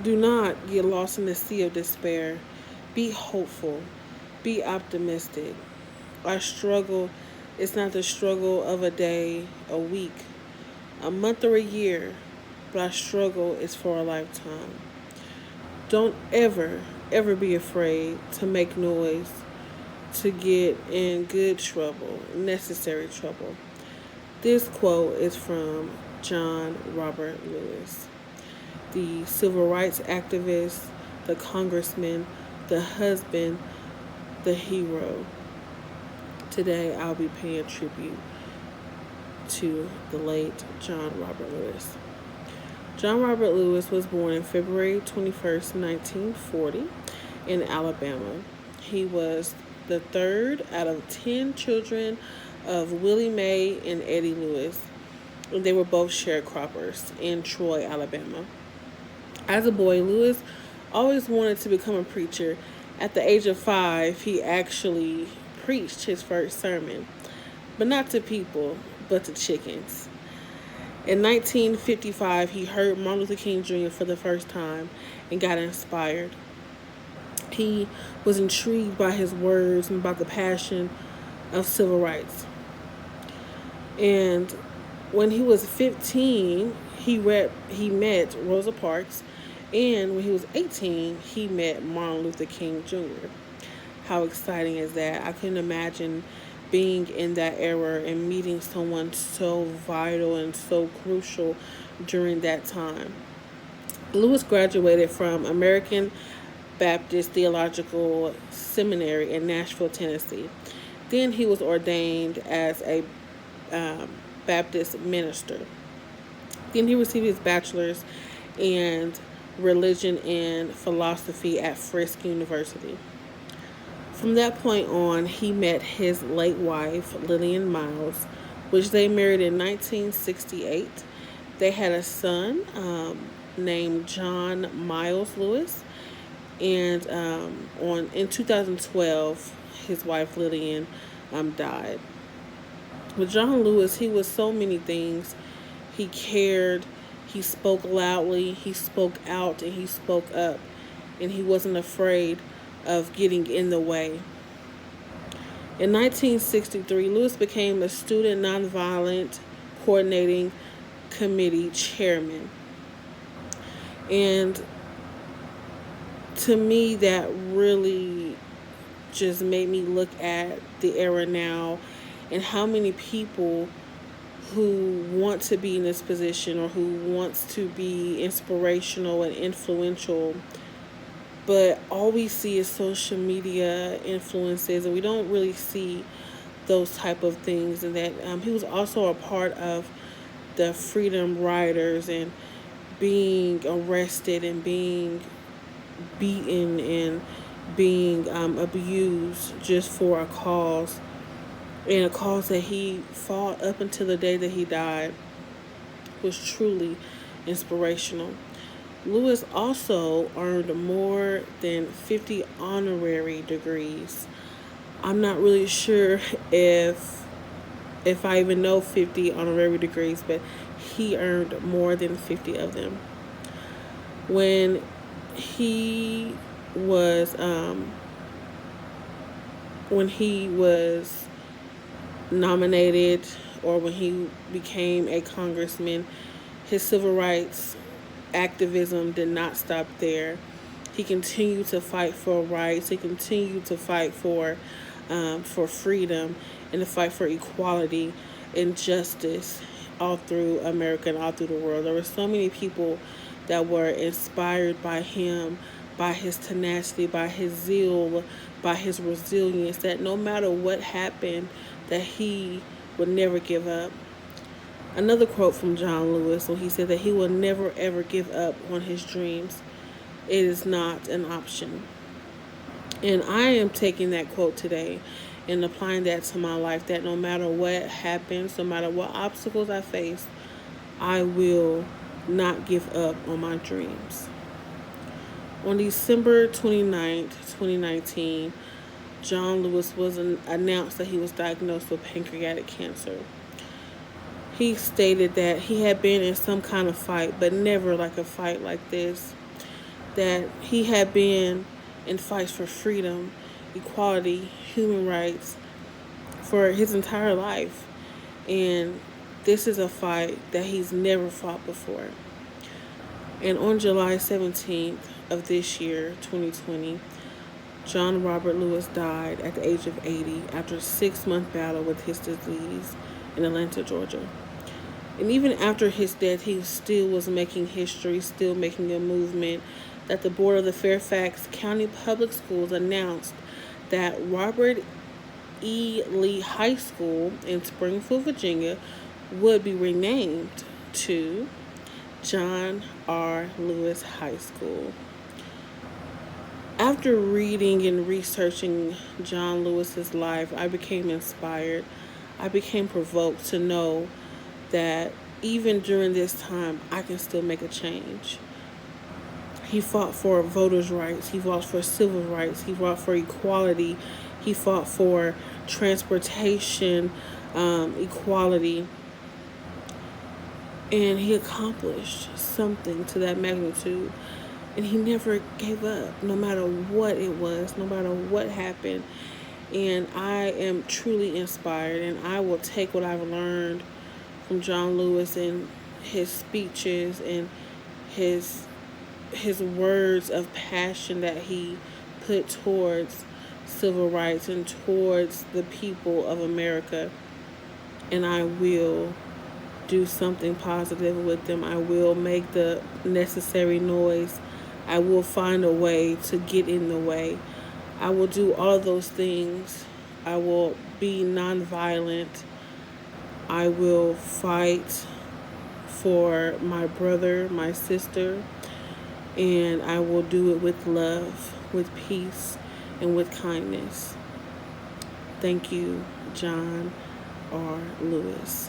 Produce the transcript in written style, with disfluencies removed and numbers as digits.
Do not get lost in the sea of despair. Be hopeful. Be optimistic. Our struggle is not the struggle of a day, a week, a month, or a year, but our struggle is for a lifetime. Don't ever be afraid to make noise, to get in good trouble, necessary trouble. This quote is from John Robert Lewis, the civil rights activist, the congressman, the husband, the hero. Today I'll be paying tribute to the late John Robert Lewis. John Robert Lewis was born on February 21st, 1940, in Alabama. He was the third out of 10 children of Willie Mae and Eddie Lewis. They were both sharecroppers in Troy, Alabama. As a boy, Lewis always wanted to become a preacher. At the age of 5, he actually preached his first sermon, but not to people, but to chickens. In 1955, he heard Martin Luther King Jr. for the first time and got inspired. He was intrigued by his words and about the passion of civil rights. And when he was 15, he met Rosa Parks, and when he was 18, he met Martin Luther King Jr. How exciting is that? I couldn't imagine being in that era and meeting someone so vital and so crucial during that time. Lewis graduated from American Baptist Theological Seminary in Nashville, Tennessee. Then he was ordained as a um, Baptist minister. Then he received his bachelor's in religion and philosophy at Fisk University. From that point on, he met his late wife, Lillian Miles, which they married in 1968. They had a son named John Miles Lewis, and on in 2012, his wife Lillian died. With John Lewis, he was so many things. He cared, he spoke loudly, he spoke out, and he spoke up, and he wasn't afraid of getting in the way. In 1963, Lewis became a student nonviolent coordinating committee chairman. And to me, that really just made me look at the era now and how many people who want to be in this position or who wants to be inspirational and influential, but all we see is social media influences, and we don't really see those type of things. And that he was also a part of the freedom riders and being arrested and being beaten and being abused just for a cause, and a cause that he fought up until the day that he died was truly inspirational. Lewis also earned more than 50 honorary degrees. I'm not really sure if I even know 50 honorary degrees, but he earned more than 50 of them. When he was when he was nominated, or when he became a congressman, his civil rights activism did not stop there. He continued to fight for rights. He continued to fight for freedom and to fight for equality and justice all through America and all through the world. There were so many people that were inspired by him, by his tenacity, by his zeal, by his resilience, that no matter what happened, that he would never give up. Another quote from John Lewis, when he said that he will never ever give up on his dreams. It is not an option. And I am taking that quote today and applying that to my life, that no matter what happens, no matter what obstacles I face, I will not give up on my dreams. On December 29th, 2019, John Lewis was announced that he was diagnosed with pancreatic cancer. He stated that he had been in some kind of fight, but never like a fight like this. that he had been in fights for freedom, equality, human rights for his entire life. And this is a fight that he's never fought before. And on July 17th of this year, 2020, John Robert Lewis died at the age of 80 after a 6-month battle with his disease in Atlanta, Georgia. And even after his death, he still was making history, still making a movement, that the board of the Fairfax County Public Schools announced that Robert E. Lee High School in Springfield, Virginia would be renamed to John R. Lewis High School. After reading and researching John Lewis's life, I became inspired. I became provoked to know that even during this time, I can still make a change. He fought for voters' rights. He fought for civil rights. He fought for equality. He fought for transportation equality. And he accomplished something to that magnitude. And he never gave up, no matter what it was, no matter what happened. And I am truly inspired, and I will take what I've learned from John Lewis and his speeches and his words of passion that he put towards civil rights and towards the people of America, and I will do something positive with them. I will make the necessary noise. I will find a way to get in the way. I will do all of those things. I will be nonviolent. I will fight for my brother, my sister, and I will do it with love, with peace, and with kindness. Thank you, John R. Lewis.